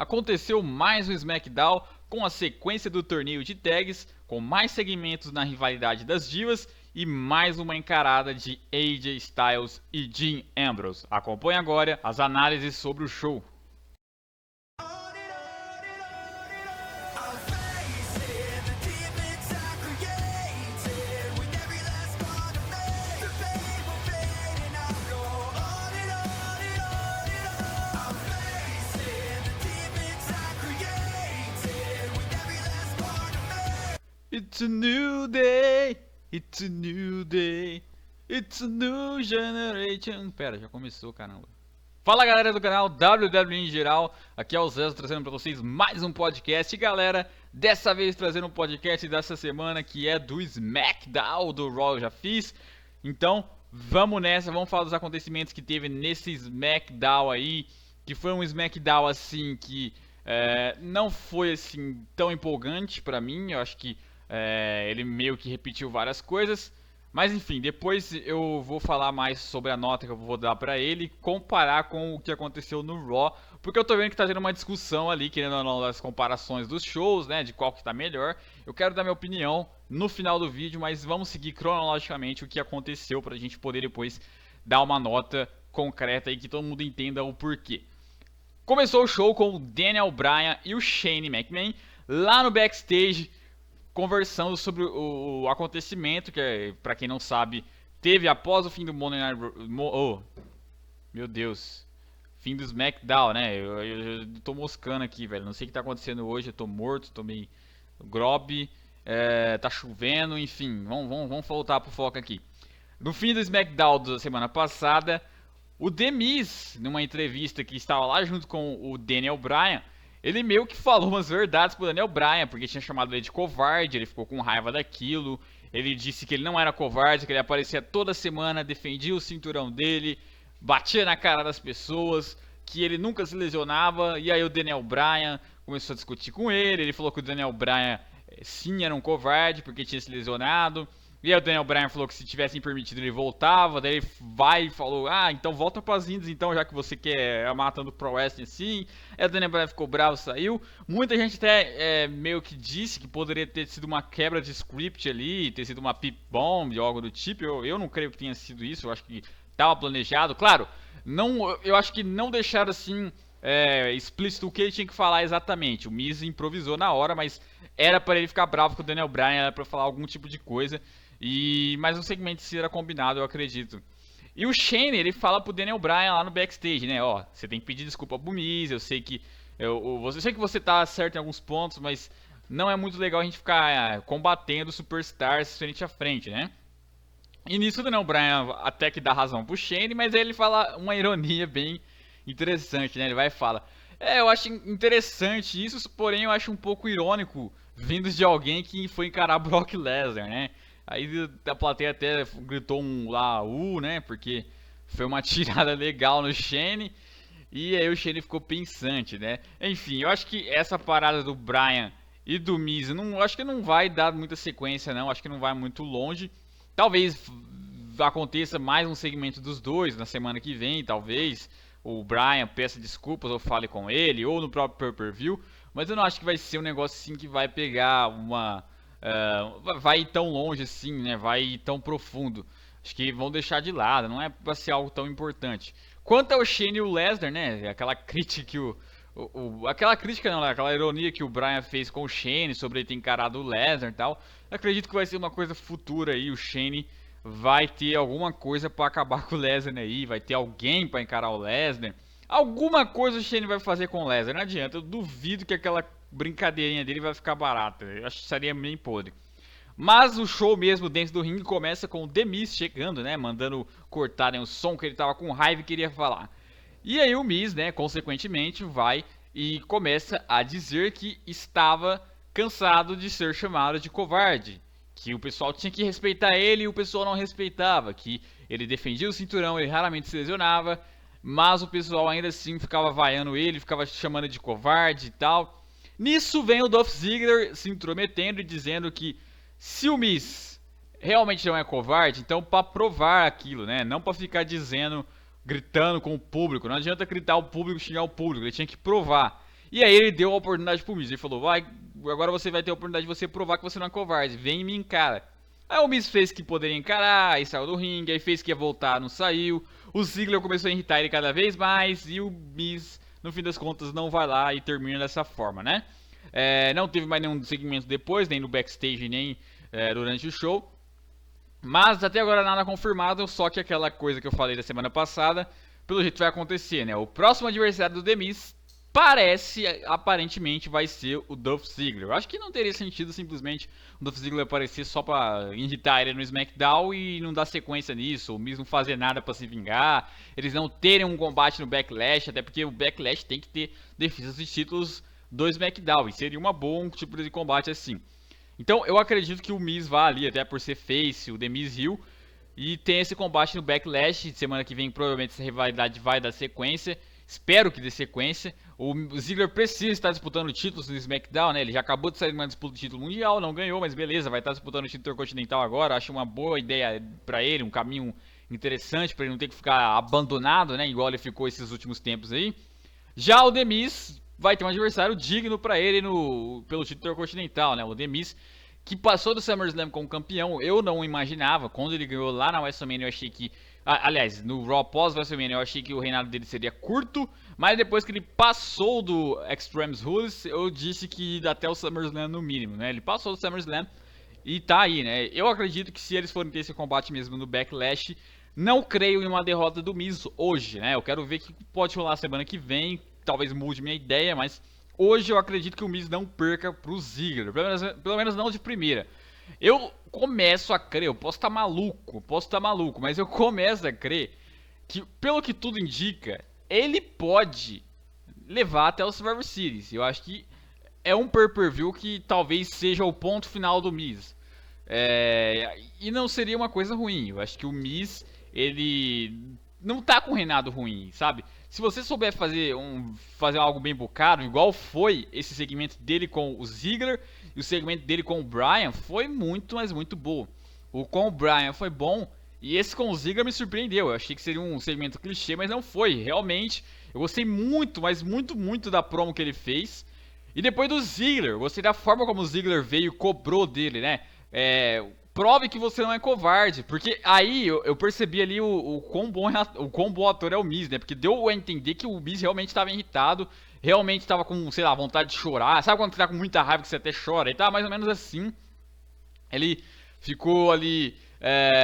aconteceu mais um SmackDown com a sequência do torneio de tags, com mais segmentos na rivalidade das divas e mais uma encarada de AJ Styles e Dean Ambrose. Acompanhe agora as análises sobre o show. It's a new day, it's a new day, it's a new generation. Pera, já começou, caramba. Fala galera do canal WWE em geral, aqui é o Zezo trazendo pra vocês mais um podcast. E galera, dessa vez trazendo um podcast dessa semana que é do SmackDown, do Raw eu já fiz. Então, vamos nessa, vamos falar dos acontecimentos que teve nesse SmackDown aí. Que foi um SmackDown assim que não foi assim tão empolgante pra mim, eu acho que ele meio que repetiu várias coisas, mas enfim, depois eu vou falar mais sobre a nota que eu vou dar pra ele, comparar com o que aconteceu no Raw, porque eu tô vendo que tá tendo uma discussão ali, querendo ou não, das comparações dos shows, né, de qual que tá melhor. Eu quero dar minha opinião no final do vídeo, mas vamos seguir cronologicamente o que aconteceu pra gente poder depois dar uma nota concreta e que todo mundo entenda o porquê. Começou o show com o Daniel Bryan e o Shane McMahon lá no backstage, conversando sobre o acontecimento que, pra quem não sabe, teve após o fim do Monday Night meu Deus, fim do SmackDown, né? Eu tô moscando aqui, velho. Não sei o que tá acontecendo hoje. Eu tô morto, tô meio grob, tá chovendo, enfim. Vamos voltar pro foco aqui. No fim do SmackDown da semana passada, o The Miz, numa entrevista que estava lá junto com o Daniel Bryan, ele meio que falou umas verdades pro Daniel Bryan, porque tinha chamado ele de covarde, ele ficou com raiva daquilo. Ele disse que ele não era covarde, que ele aparecia toda semana, defendia o cinturão dele, batia na cara das pessoas, que ele nunca se lesionava. E aí o Daniel Bryan começou a discutir com ele, ele falou que o Daniel Bryan sim era um covarde, porque tinha se lesionado. E aí o Daniel Bryan falou que se tivessem permitido ele voltava, daí ele vai e falou, então volta pras indies então, já que você quer matando pro Wrestling assim. Aí o Daniel Bryan ficou bravo, saiu. Muita gente até meio que disse que poderia ter sido uma quebra de script ali, ter sido uma pip bomb ou algo do tipo. Eu não creio que tenha sido isso, eu acho que estava planejado. Claro, eu acho que não deixaram assim explícito o que ele tinha que falar exatamente. O Miz improvisou na hora, mas era para ele ficar bravo com o Daniel Bryan, era para falar algum tipo de coisa. Mas o segmento se era combinado, eu acredito. E o Shane, ele fala pro Daniel Bryan lá no backstage, né? Ó, você tem que pedir desculpa pro Miz, eu sei que você tá certo em alguns pontos, mas não é muito legal a gente ficar combatendo superstars frente a frente, né? E nisso o Daniel Bryan até que dá razão pro Shane, mas aí ele fala uma ironia bem interessante, né? Ele vai e fala: eu acho interessante isso, porém eu acho um pouco irônico vindo de alguém que foi encarar Brock Lesnar, né? Aí a plateia até gritou né? Porque foi uma tirada legal no Shane. E aí o Shane ficou pensante, né? Enfim, eu acho que essa parada do Bryan e do Miz, acho que não vai dar muita sequência, não. Acho que não vai muito longe. Talvez aconteça mais um segmento dos dois na semana que vem, talvez. O Bryan peça desculpas ou fale com ele, ou no próprio pay-per-view. Mas eu não acho que vai ser um negócio assim que vai pegar vai ir tão longe assim, né? Vai ir tão profundo. Acho que vão deixar de lado, não é pra ser algo tão importante. Quanto ao Shane e o Lesnar, né? Aquela crítica que aquela crítica não, aquela ironia que o Bryan fez com o Shane sobre ele ter encarado o Lesnar e tal. Acredito que vai ser uma coisa futura aí. O Shane vai ter alguma coisa pra acabar com o Lesnar aí. Vai ter alguém pra encarar o Lesnar. Alguma coisa o Shane vai fazer com o Lesnar, não adianta. Eu duvido que aquela brincadeirinha dele vai ficar barata. Eu acho que seria meio podre. Mas o show mesmo dentro do ringue começa com o The Miz chegando, né? Mandando cortarem o som que ele tava com raiva e queria falar. E aí o Miz, né? Consequentemente, vai e começa a dizer que estava cansado de ser chamado de covarde. Que o pessoal tinha que respeitar ele e o pessoal não respeitava. Que ele defendia o cinturão, ele raramente se lesionava. Mas o pessoal ainda assim ficava vaiando ele, ficava chamando de covarde e tal. Nisso vem o Dolph Ziggler se intrometendo e dizendo que se o Miz realmente não é covarde, então para provar aquilo, né? Não para ficar dizendo, gritando com o público. Não adianta gritar o público, xingar o público, ele tinha que provar. E aí ele deu a oportunidade pro Miz. Ele falou, vai, agora você vai ter a oportunidade de você provar que você não é covarde. Vem e me encara. Aí o Miz fez que poderia encarar, aí saiu do ringue, aí fez que ia voltar, não saiu. O Ziggler começou a irritar ele cada vez mais, e o Miz, no fim das contas, não vai lá e termina dessa forma, né? Não teve mais nenhum segmento depois, nem no backstage, nem durante o show. Mas até agora nada confirmado, só que aquela coisa que eu falei da semana passada, pelo jeito vai acontecer, né? O próximo adversário do The Miz aparentemente vai ser o Dolph Ziggler. Eu acho que não teria sentido simplesmente o Dolph Ziggler aparecer só pra irritar ele no SmackDown e não dar sequência nisso, ou mesmo fazer nada pra se vingar, eles não terem um combate no Backlash, até porque o Backlash tem que ter defesas de títulos do SmackDown, e seria uma boa um tipo de combate assim. Então eu acredito que o Miz vá ali, até por ser face, o The Miz Hill, e tem esse combate no Backlash. Semana que vem provavelmente essa rivalidade vai dar sequência. Espero que dê sequência. O Ziggler precisa estar disputando títulos no SmackDown, né? Ele já acabou de sair de uma disputa de título mundial, não ganhou, mas beleza, vai estar disputando o título intercontinental agora. Acho uma boa ideia pra ele, um caminho interessante pra ele não ter que ficar abandonado, né? Igual ele ficou esses últimos tempos aí. Já o The Miz vai ter um adversário digno pra ele pelo título intercontinental, né? O The Miz, que passou do SummerSlam como campeão, eu não imaginava. Quando ele ganhou lá na WrestleMania, eu achei que... aliás, no Raw pós-WrestleMania, eu achei que o reinado dele seria curto. Mas depois que ele passou do Extremes Rules, eu disse que até o SummerSlam no mínimo, né? Ele passou do SummerSlam e tá aí, né? Eu acredito que se eles forem ter esse combate mesmo no Backlash, não creio em uma derrota do Miz hoje, né? Eu quero ver o que pode rolar semana que vem. Talvez mude minha ideia, mas... hoje eu acredito que o Miz não perca pro Ziggler, pelo menos não de primeira. Eu começo a crer, eu posso estar maluco, mas eu começo a crer que, pelo que tudo indica, ele pode levar até o Survivor Series. Eu acho que é um pay-per-view que talvez seja o ponto final do Miz. E não seria uma coisa ruim. Eu acho que o Miz, ele não tá com um reinado ruim, sabe? Se você souber fazer algo bem bocado, igual foi esse segmento dele com o Ziggler e o segmento dele com o Bryan, foi muito, mas muito bom. O com o Bryan foi bom e esse com o Ziggler me surpreendeu. Eu achei que seria um segmento clichê, mas não foi. Realmente, eu gostei muito, mas muito, muito da promo que ele fez. E depois do Ziggler, eu gostei da forma como o Ziggler veio e cobrou dele, né? Prove que você não é covarde. Porque aí eu percebi ali o quão bom ator é o Miz, né? Porque deu a entender que o Miz realmente estava irritado, realmente estava com, sei lá, vontade de chorar. Sabe quando você tá com muita raiva que você até chora? Ele tava mais ou menos assim. Ele ficou ali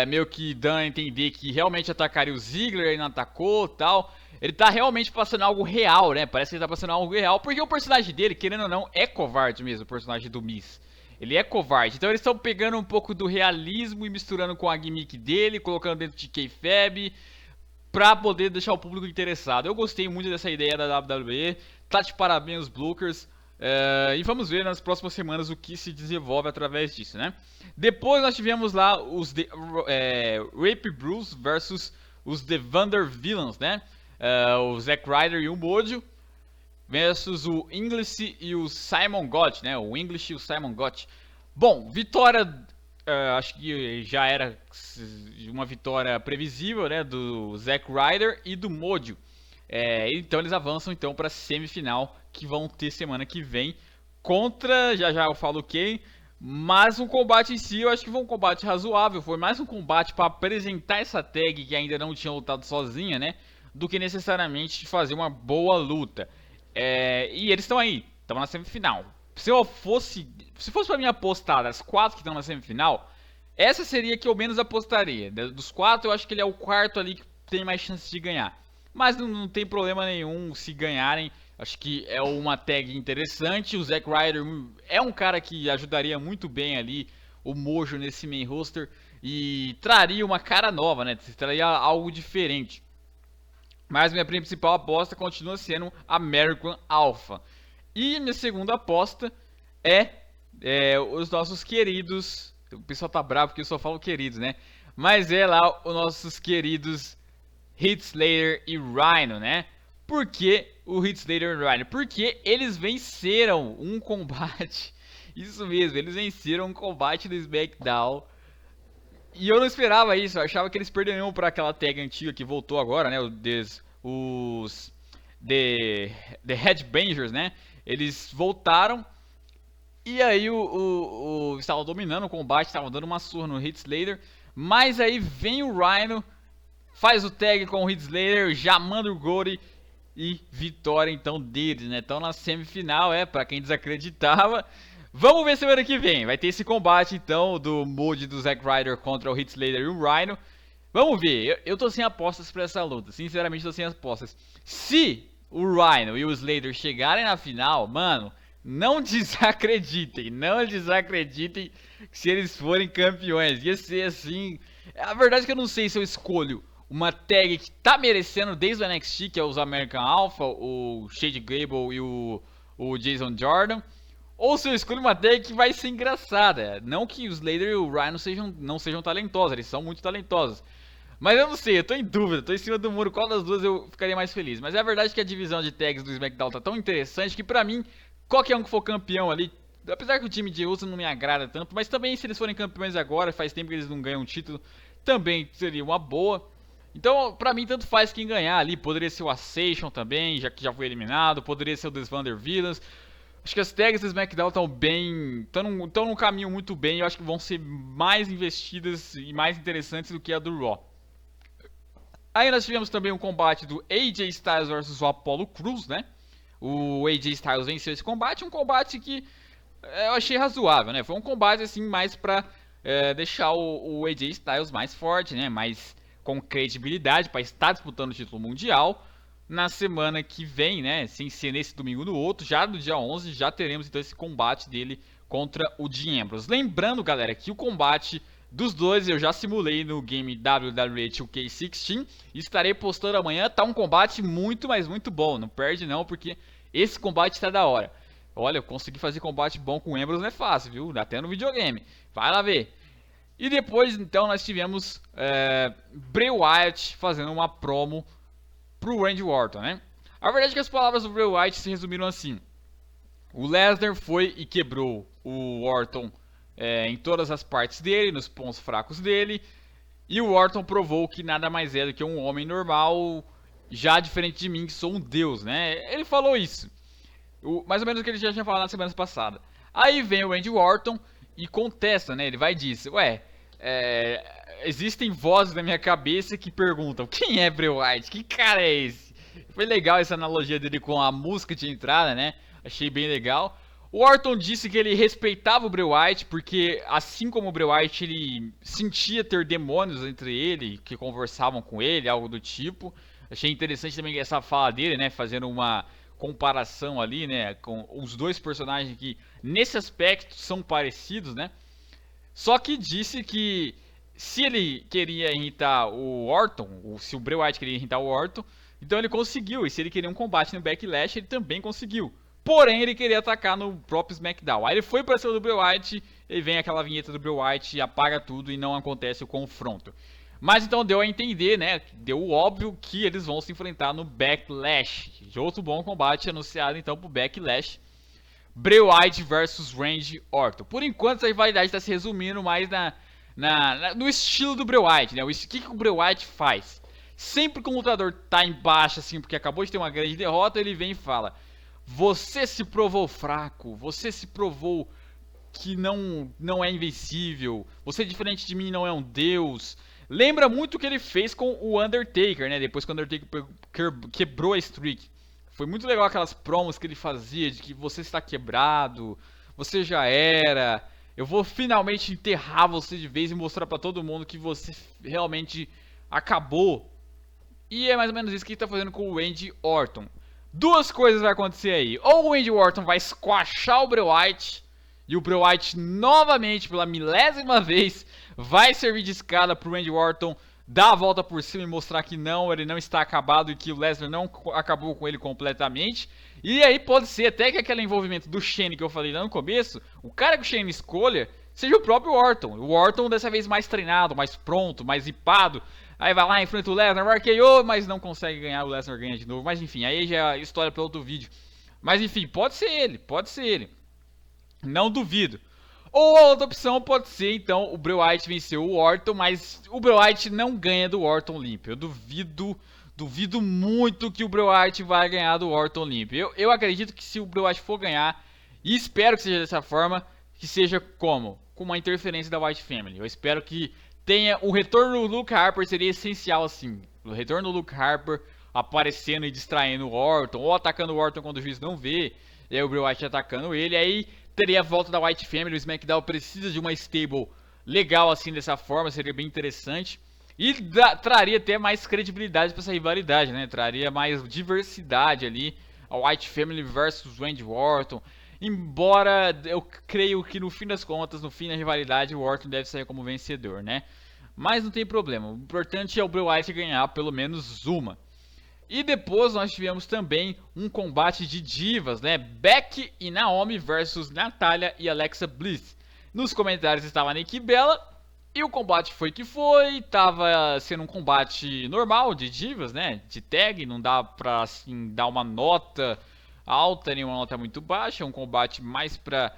meio que dando a entender que realmente atacaria o Ziggler, ele não atacou e tal. Ele tá realmente passando algo real, né? Parece que ele tá passando algo real. Porque o personagem dele, querendo ou não, é covarde mesmo, o personagem do Miz. Ele é covarde, então eles estão pegando um pouco do realismo e misturando com a gimmick dele, colocando dentro de kayfabe, pra poder deixar o público interessado. Eu gostei muito dessa ideia da WWE, tá de parabéns os Blookers, e vamos ver nas próximas semanas o que se desenvolve através disso, né? Depois nós tivemos lá os Rape Bruce versus os The Vander Villains, né? O Zack Ryder e o Mojo versus o English e o Simon Gotch, né? O English e o Simon Gotch. Bom, vitória, acho que já era uma vitória previsível, né? Do Zack Ryder e do Mojo. Então eles avançam então para a semifinal que vão ter semana que vem contra, já eu falo quem, mas um combate em si eu acho que foi um combate razoável. Foi mais um combate para apresentar essa tag que ainda não tinha lutado sozinha, né? Do que necessariamente fazer uma boa luta. E eles estão aí, estão na semifinal. Se fosse pra mim apostar das 4 que estão na semifinal, essa seria a que eu menos apostaria. Dos 4, eu acho que ele é o quarto ali que tem mais chance de ganhar. Mas não tem problema nenhum se ganharem. Acho que é uma tag interessante. O Zack Ryder é um cara que ajudaria muito bem ali o Mojo nesse main roster e traria uma cara nova, né? Traria algo diferente. Mas minha principal aposta continua sendo American Alpha. E minha segunda aposta é os nossos queridos... O pessoal tá bravo porque eu só falo queridos, né? Mas é lá os nossos queridos Heath Slater e Rhino, né? Por que o Heath Slater e Rhino? Porque eles venceram um combate. Isso mesmo, eles venceram um combate do SmackDown. E eu não esperava isso, eu achava que eles perderiam para aquela tag antiga que voltou agora, né? The Headbangers, né? Eles voltaram. E aí estavam dominando o combate, estavam dando uma surra no Heath Slater. Mas aí vem o Rhino, faz o tag com o Heath Slater, já manda o Goldie e vitória então deles, né? Então na semifinal, pra quem desacreditava. Vamos ver semana que vem. Vai ter esse combate então do Moody do Zack Ryder contra o Heath Slater e o Rhino. Vamos ver. Eu tô sem apostas pra essa luta. Sinceramente tô sem apostas. Se o Rhino e o Slater chegarem na final, mano, não desacreditem. Não desacreditem se eles forem campeões. Ia ser assim. A verdade é que eu não sei se eu escolho uma tag que tá merecendo desde o NXT, que é os American Alpha, o Shade Gable e o Jason Jordan. Ou se eu escolho uma tag que vai ser engraçada. Não que os Slater e o Rhino não sejam talentosos, eles são muito talentosos. Mas eu não sei, eu tô em dúvida, tô em cima do muro, qual das duas eu ficaria mais feliz. Mas é a verdade que a divisão de tags do SmackDown tá tão interessante que pra mim, qualquer um que for campeão ali, apesar que o time de Uso não me agrada tanto, mas também se eles forem campeões agora, faz tempo que eles não ganham um título, também seria uma boa. Então, pra mim, tanto faz quem ganhar ali. Poderia ser o Ascension também, já que já foi eliminado. Poderia ser o The Vander Villains. Acho que as tags do SmackDown estão bem... Estão num caminho muito bem. Eu acho que vão ser mais investidas e mais interessantes do que a do Raw. Aí nós tivemos também um combate do AJ Styles versus o Apollo Crews, né? O AJ Styles venceu esse combate. Um combate que eu achei razoável, né? Foi um combate, assim, mais pra deixar o AJ Styles mais forte, né? Mais com credibilidade para estar disputando o título mundial na semana que vem, né? Sem ser nesse domingo no outro, já no dia 11, já teremos então esse combate dele contra o Dean Ambrose. Lembrando, galera, que o combate dos dois eu já simulei no game WWE 2K16 e estarei postando amanhã. Tá um combate muito, mas muito bom. Não perde não, porque esse combate tá da hora. Olha, eu consegui fazer combate bom com o Ambrose, não é fácil, viu? Até no videogame. Vai lá ver. E depois, então, nós tivemos Bray Wyatt fazendo uma promo pro Randy Orton, né? A verdade é que as palavras do Bray Wyatt se resumiram assim. O Lesnar foi e quebrou o Orton em todas as partes dele, nos pontos fracos dele. E o Orton provou que nada mais é do que um homem normal, já diferente de mim, que sou um deus, né? Ele falou isso. Mais ou menos o que ele já tinha falado na semana passada. Aí vem o Randy Orton e contesta, né? Ele vai e diz, existem vozes na minha cabeça que perguntam, quem é Bray Wyatt? Que cara é esse? Foi legal essa analogia dele com a música de entrada, né? Achei bem legal. O Orton disse que ele respeitava o Bray Wyatt, porque assim como o Bray Wyatt, ele sentia ter demônios entre ele, que conversavam com ele, algo do tipo. Achei interessante também essa fala dele, né? Fazendo uma comparação ali, né? Com os dois personagens que, nesse aspecto, são parecidos, né? Só que disse que se ele queria irritar o Orton, se o Bray Wyatt queria irritar o Orton, então ele conseguiu. E se ele queria um combate no Backlash, ele também conseguiu. Porém, ele queria atacar no próprio SmackDown. Aí ele foi pra cima do Bray Wyatt, e vem aquela vinheta do Bray Wyatt, apaga tudo e não acontece o confronto. Mas então deu a entender, né? Deu o óbvio que eles vão se enfrentar no Backlash. Outro bom combate anunciado então pro Backlash. Bray Wyatt versus Randy Orton. Por enquanto, essa rivalidade está se resumindo mais no estilo do Bray Wyatt, né? O que o Bray Wyatt faz? Sempre que o lutador tá embaixo, assim, porque acabou de ter uma grande derrota, ele vem e fala: você se provou fraco, você se provou que não é invencível, você diferente de mim não é um deus. Lembra muito o que ele fez com o Undertaker, né? Depois que o Undertaker quebrou a streak. Foi muito legal aquelas promos que ele fazia de que você está quebrado, você já era, eu vou finalmente enterrar você de vez e mostrar pra todo mundo que você realmente acabou. E é mais ou menos isso que ele tá fazendo com o Randy Orton. Duas coisas vai acontecer aí. Ou o Randy Orton vai squashar o Bray Wyatt, e o Bray Wyatt novamente, pela milésima vez, vai servir de escada pro Randy Orton dar a volta por cima e mostrar que não, ele não está acabado e que o Lesnar não acabou com ele completamente. E aí pode ser até que aquele envolvimento do Shane que eu falei lá no começo, o cara que o Shane escolha, seja o próprio Orton. O Orton dessa vez mais treinado, mais pronto, mais hipado. Aí vai lá, enfrenta o Lesnar, RKO, mas não consegue ganhar, o Lesnar ganha de novo. Mas enfim, aí já é história para outro vídeo. Mas enfim, pode ser ele, pode ser ele. Não duvido. Ou a outra opção pode ser, então, o Bray Wyatt venceu o Orton, mas o Bray Wyatt não ganha do Orton limpo. Eu duvido duvido muito que o Bray Wyatt vai ganhar do Orton Limp. Eu acredito que se o Bray Wyatt for ganhar, e espero que seja dessa forma, que seja como? Com uma interferência da Wyatt Family. Eu espero que tenha o retorno do Luke Harper, seria essencial assim. O retorno do Luke Harper aparecendo e distraindo o Orton, ou atacando o Orton quando o juiz não vê, e aí o Bray Wyatt atacando ele, aí teria a volta da Wyatt Family. O SmackDown precisa de uma stable legal assim dessa forma, seria bem interessante. E traria até mais credibilidade para essa rivalidade, né? Traria mais diversidade ali. A Wyatt Family versus Randy Orton. Embora eu creio que no fim das contas, no fim da rivalidade, o Orton deve sair como vencedor, né? Mas não tem problema. O importante é o Bray Wyatt ganhar pelo menos uma. E depois nós tivemos também um combate de divas, né? Becky e Naomi versus Natalya e Alexa Bliss. Nos comentários estava a Nikki Bella. E o combate foi que foi, tava sendo um combate normal de divas, né? De tag, não dá pra assim dar uma nota alta nem uma nota muito baixa. É um combate mais pra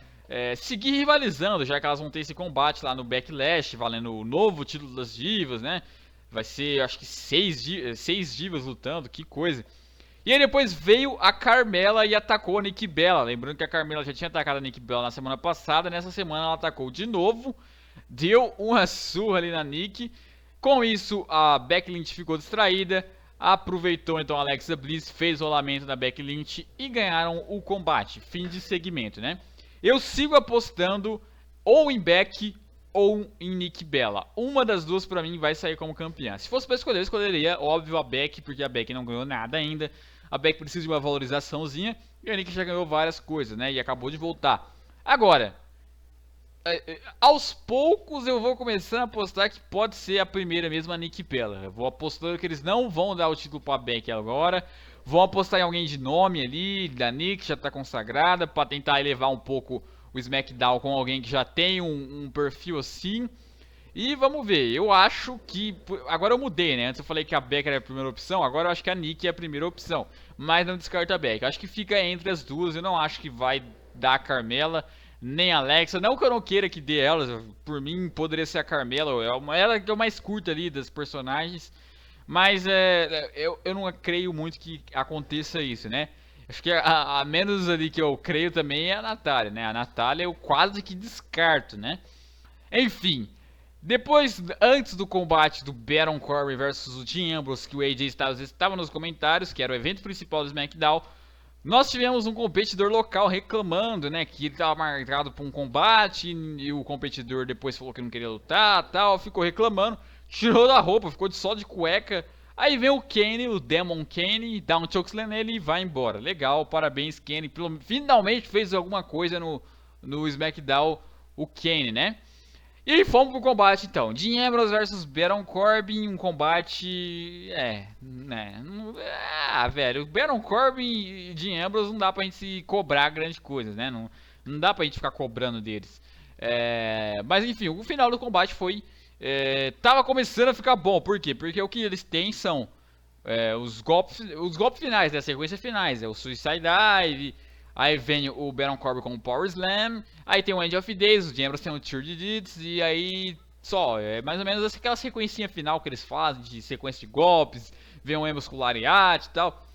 seguir rivalizando, já que elas vão ter esse combate lá no Backlash, valendo o novo título das divas, né? Vai ser, acho que 6 divas lutando, que coisa. E aí depois veio a Carmella e atacou a Nikki Bella. Lembrando que a Carmella já tinha atacado a Nikki Bella na semana passada, nessa semana ela atacou de novo. Deu uma surra ali na Nikki. Com isso, a Becky Lynch ficou distraída. Aproveitou então a Alexa Bliss, fez o rolamento da Becky Lynch e ganharam o combate. Fim de segmento, né? Eu sigo apostando ou em Becky ou em Nikki Bella. Uma das duas pra mim vai sair como campeã. Se fosse pra escolher, eu escolheria, óbvio, a Becky, porque a Becky não ganhou nada ainda. A Becky precisa de uma valorizaçãozinha e a Nikki já ganhou várias coisas, né? E acabou de voltar. Agora, aos poucos eu vou começando a apostar que pode ser a primeira mesmo a Nikki Bella. Eu vou apostando que eles não vão dar o título pra Becky agora. Vão apostar em alguém de nome ali, da Nikki, já tá consagrada, pra tentar elevar um pouco o SmackDown com alguém que já tem um perfil assim. E vamos ver, eu acho que... Agora eu mudei, né? Antes eu falei que a Becky era a primeira opção, agora eu acho que a Nikki é a primeira opção. Mas não descarto a Becky. Eu acho que fica entre as duas, eu não acho que vai dar a Carmella nem a Alexa. Não que eu não queira que dê elas, por mim poderia ser a Carmella. Ela que é o mais curta ali das personagens. Mas eu não creio muito que aconteça isso, né? Acho que a menos ali que eu creio também é a Natalya, né? A Natalya eu quase que descarto, né? Enfim, depois, antes do combate do Baron Corbin versus o Dean Ambrose, que o AJ Styles estava nos comentários, que era o evento principal do SmackDown, nós tivemos um competidor local reclamando, né, que ele estava marcado para um combate e o competidor depois falou que não queria lutar, tal, ficou reclamando, tirou da roupa, ficou só de cueca. Aí vem o Kane, o Demon Kane, dá um chokeslam nele e vai embora. Legal, parabéns Kane, finalmente fez alguma coisa no SmackDown, o Kane, né? E aí fomos pro combate então. Dean Ambrose versus Baron Corbin, um combate... né? Velho, Baron Corbin e Dean Ambrose não dá pra gente se cobrar grandes coisas, né? Não dá pra gente ficar cobrando deles. Mas enfim, o final do combate foi... tava começando a ficar bom, por quê? Porque o que eles têm são os golpes finais, né? As sequências finais, o Suicide Dive... Aí vem o Baron Corbin com o Power Slam. Aí tem o End of Days, os Ambros tem o Tour de Deeds. E aí só, é mais ou menos aquela sequencinha final que eles fazem, de sequência de golpes. Vem o Ambros com o Lariat e tal.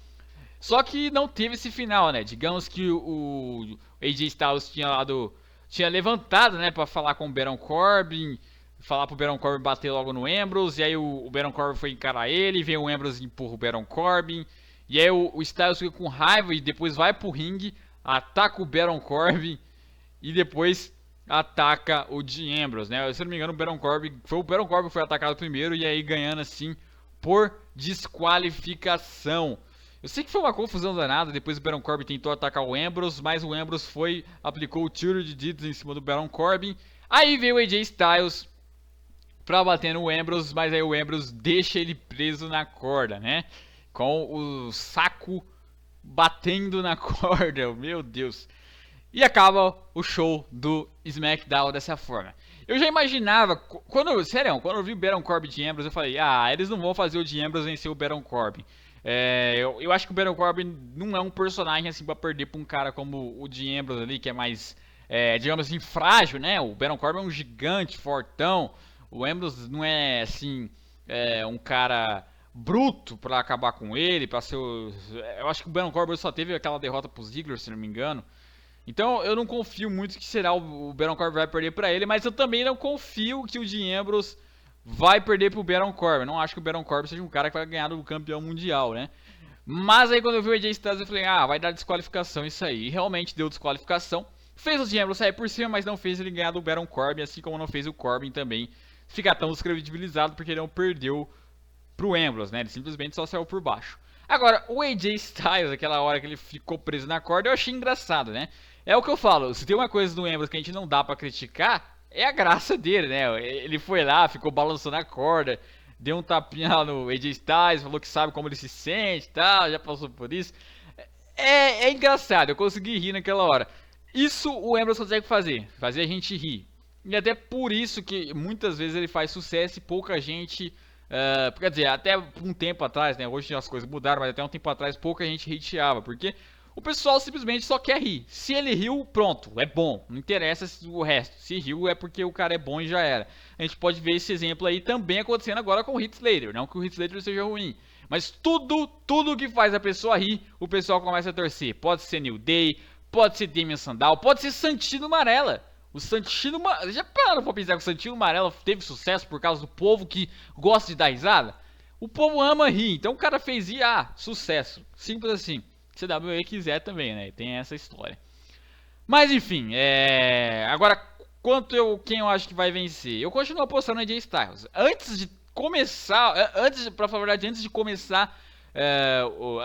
Só que não teve esse final, né? Digamos que o AJ Styles tinha levantado, né? Pra falar com o Baron Corbin. Falar pro Baron Corbin bater logo no Ambrose. E aí o Baron Corbin foi encarar ele. Vem o Ambrose e empurra o Baron Corbin. E aí o Styles fica com raiva e depois vai pro ringue. Ataca o Baron Corbin e depois ataca o Dean Ambrose, né? Se eu não me engano, o Baron Corbin foi atacado primeiro e aí ganhando assim por desqualificação. Eu sei que foi uma confusão danada, depois o Baron Corbin tentou atacar o Ambrose, mas o Ambrose aplicou o tiro de Deeds em cima do Baron Corbin. Aí veio o AJ Styles pra bater no Ambrose, mas aí o Ambrose deixa ele preso na corda, né? Com o saco batendo na corda, meu Deus. E acaba o show do SmackDown dessa forma. Eu já imaginava, quando eu vi o Baron Corbin de Ambrose, eu falei, eles não vão fazer o Dean Ambrose vencer o Baron Corbin. Eu acho que o Baron Corbin não é um personagem assim pra perder pra um cara como o Dean Ambrose ali, que é mais, digamos assim, frágil, né? O Baron Corbin é um gigante, fortão. O Ambrose não é assim, um cara bruto pra acabar com ele, pra ser o... Eu acho que o Baron Corbin só teve aquela derrota pro Ziggler, se não me engano. Então eu não confio muito que será o Baron Corbin vai perder pra ele, mas eu também não confio que o Dean Ambrose vai perder pro Baron Corbin. Não acho que o Baron Corbin seja um cara que vai ganhar do campeão mundial, né? Mas aí quando eu vi o AJ Styles eu falei, vai dar desqualificação isso aí. E realmente deu desqualificação. Fez o Dean Ambrose sair por cima, mas não fez ele ganhar do Baron Corbin, assim como não fez o Corbin também ficar tão descredibilizado porque ele não perdeu pro Ambrose, né? Ele simplesmente só saiu por baixo. Agora, o AJ Styles, aquela hora que ele ficou preso na corda, eu achei engraçado, né? É o que eu falo, se tem uma coisa do Ambrose que a gente não dá pra criticar, é a graça dele, né? Ele foi lá, ficou balançando a corda, deu um tapinha lá no AJ Styles, falou que sabe como ele se sente e tal, já passou por isso. É engraçado, eu consegui rir naquela hora. Isso o Ambrose consegue fazer a gente rir. E até por isso que muitas vezes ele faz sucesso e pouca gente... quer dizer, até um tempo atrás, né? Hoje as coisas mudaram, mas até um tempo atrás pouca gente hateava, porque o pessoal simplesmente só quer rir. Se ele riu, pronto, é bom. Não interessa o resto. Se riu é porque o cara é bom e já era. A gente pode ver esse exemplo aí também acontecendo agora com o Heath Slater. Não que o Heath Slater seja ruim, mas tudo que faz a pessoa rir, o pessoal começa a torcer. Pode ser New Day, pode ser Damien Sandow, pode ser Santino Marella. O Santino Marella... Já pararam pra pensar que o Santino Marella teve sucesso por causa do povo que gosta de dar risada? O povo ama rir, então o cara fez rir, sucesso. Simples assim. Se a WWE quiser também, né? Tem essa história. Mas enfim, agora, quem eu acho que vai vencer? Eu continuo apostando no AJ Styles. Antes de começar, pra falar a verdade, antes de começar...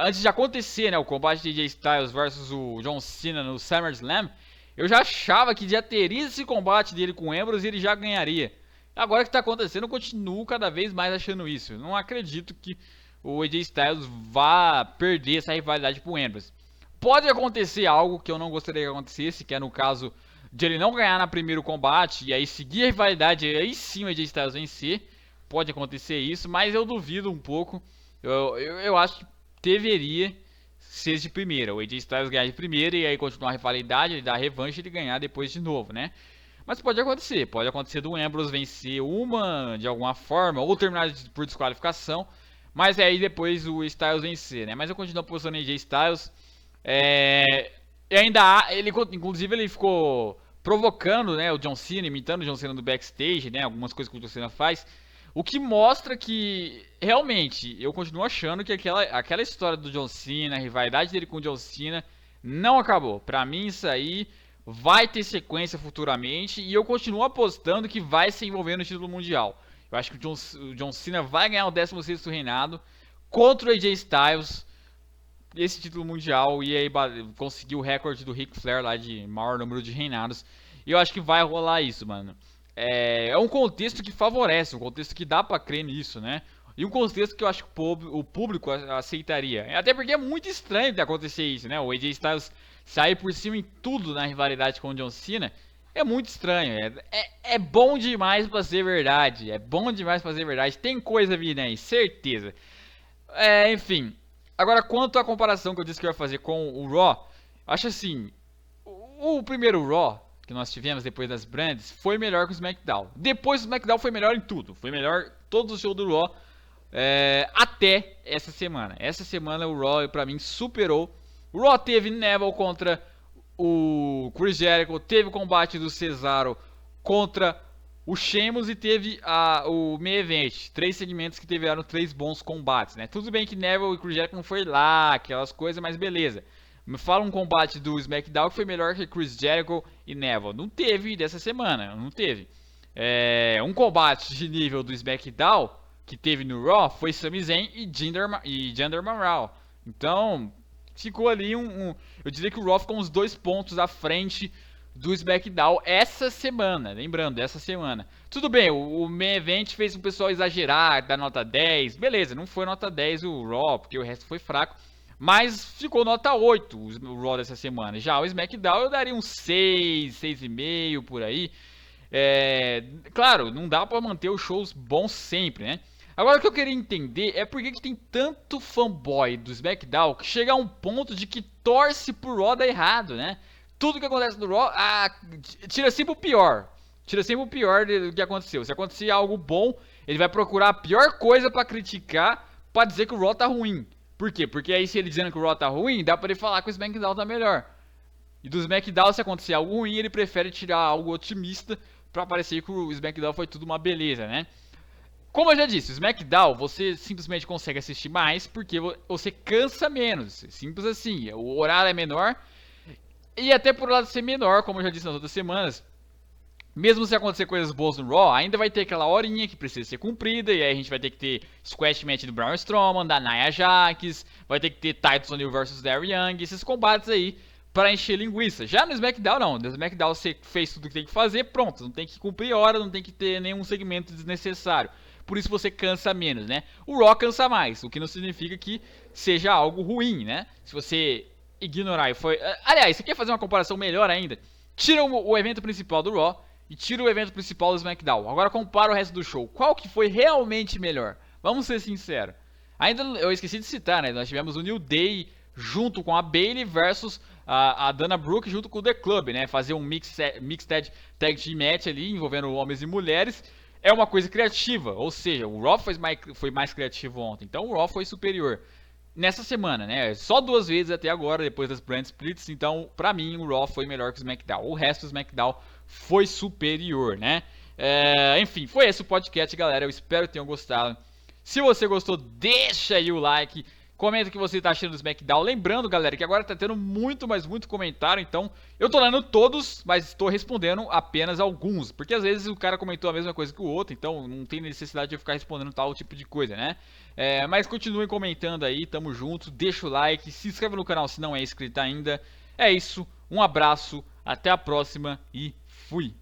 antes de acontecer, né, o combate de AJ Styles versus o John Cena no SummerSlam, eu já achava que já teria esse combate dele com o Ambrose e ele já ganharia. Agora que está acontecendo, eu continuo cada vez mais achando isso. Eu não acredito que o AJ Styles vá perder essa rivalidade pro Ambrose. Pode acontecer algo que eu não gostaria que acontecesse, que é no caso de ele não ganhar no primeiro combate e aí seguir a rivalidade e aí sim o AJ Styles vencer. Pode acontecer isso, mas eu duvido um pouco. Eu acho que deveria ser de primeira. O AJ Styles ganhar de primeira e aí continuar a rivalidade, ele dar a revanche e ele ganhar depois de novo, né? Mas pode acontecer do Ambrose vencer uma de alguma forma ou terminar por desqualificação, mas aí depois o Styles vencer, né? Mas eu continuo apostando em AJ Styles. E ainda inclusive ele ficou provocando, né, o John Cena, imitando o John Cena no backstage, né? Algumas coisas que o John Cena faz. O que mostra que, realmente, eu continuo achando que aquela história do John Cena, a rivalidade dele com o John Cena, não acabou. Pra mim, isso aí vai ter sequência futuramente e eu continuo apostando que vai se envolver no título mundial. Eu acho que o John Cena vai ganhar o 16º reinado contra o AJ Styles, esse título mundial, e aí conseguir o recorde do Ric Flair lá de maior número de reinados. E eu acho que vai rolar isso, mano. É um contexto que favorece, um contexto que dá pra crer nisso, né? E um contexto que eu acho que o público aceitaria. Até porque é muito estranho de acontecer isso, né? O AJ Styles sair por cima em tudo na rivalidade com o John Cena. É muito estranho. É bom demais pra ser verdade. É bom demais pra ser verdade. Tem coisa vindo aí, certeza. Enfim. Agora, quanto à comparação que eu disse que eu ia fazer com o Raw, acho assim, o primeiro Raw que nós tivemos depois das brands foi melhor que o SmackDown. Depois o SmackDown foi melhor em tudo. Foi melhor todos os shows do Raw até essa semana. Essa semana o Raw pra mim superou. O Raw teve Neville contra o Chris Jericho, teve o combate do Cesaro contra o Sheamus e teve o Main Event. 3 segmentos que tiveram 3 bons combates, né? Tudo bem que Neville e Chris Jericho não foi lá, aquelas coisas, mas beleza. Me fala um combate do SmackDown que foi melhor que Chris Jericho e Neville. Não teve dessa semana, não teve. Um combate de nível do SmackDown que teve no Raw foi Sami Zayn e Jinder Mahal. Então, ficou ali eu diria que o Raw ficou uns 2 pontos à frente do SmackDown essa semana, lembrando, essa semana. Tudo bem, o Main Event fez o pessoal exagerar, dar nota 10, beleza, não foi nota 10 o Raw, porque o resto foi fraco, mas ficou nota 8 o Raw dessa semana. Já o SmackDown eu daria um 6, 6,5 por aí. Claro, não dá pra manter os shows bons sempre, né? Agora o que eu queria entender é por que tem tanto fanboy do SmackDown que chega a um ponto de que torce pro Raw dar errado, né? Tudo que acontece no Raw, tira sempre o pior. Tira sempre o pior do que aconteceu. Se acontecer algo bom, ele vai procurar a pior coisa pra criticar, pra dizer que o Raw tá ruim. Por quê? Porque aí se ele dizendo que o Raw tá ruim, dá pra ele falar que o SmackDown tá melhor. E do SmackDown, se acontecer algo ruim, ele prefere tirar algo otimista pra parecer que o SmackDown foi tudo uma beleza, né? Como eu já disse, o SmackDown você simplesmente consegue assistir mais porque você cansa menos. Simples assim, o horário é menor. E até por lado de ser menor, como eu já disse nas outras semanas, mesmo se acontecer coisas boas no Raw, ainda vai ter aquela horinha que precisa ser cumprida. E aí a gente vai ter que ter Squash Match do Braun Strowman, da Nia Jax, vai ter que ter Titus O'Neil vs Darby Young, esses combates aí para encher linguiça. Já no SmackDown não, no SmackDown você fez tudo que tem que fazer, pronto, não tem que cumprir hora, não tem que ter nenhum segmento desnecessário. Por isso você cansa menos, né? O Raw cansa mais, o que não significa que seja algo ruim, né? Se você ignorar e foi... Aliás, você quer fazer uma comparação melhor ainda? Tira o evento principal do Raw e tira o evento principal do SmackDown. Agora compara o resto do show. Qual que foi realmente melhor? Vamos ser sinceros. Ainda eu esqueci de citar, né? Nós tivemos o New Day junto com a Bayley versus a Dana Brooke junto com o The Club, né? Fazer um mixed tag team match ali envolvendo homens e mulheres. É uma coisa criativa, ou seja, o Raw foi mais criativo ontem, então o Raw foi superior nessa semana, né? Só 2 vezes até agora, depois das brand splits, então pra mim o Raw foi melhor que o SmackDown. O resto do SmackDown foi superior, né? Enfim, foi esse o podcast, galera. Eu espero que tenham gostado. Se você gostou, deixa aí o like. Comenta o que você tá achando do SmackDown. Lembrando, galera, que agora tá tendo muito, mas muito comentário. Então, eu tô lendo todos, mas estou respondendo apenas alguns. Porque às vezes o cara comentou a mesma coisa que o outro. Então, não tem necessidade de eu ficar respondendo tal tipo de coisa, né? Mas continuem comentando aí, tamo junto. Deixa o like, se inscreve no canal se não é inscrito ainda. É isso, um abraço, até a próxima e fui!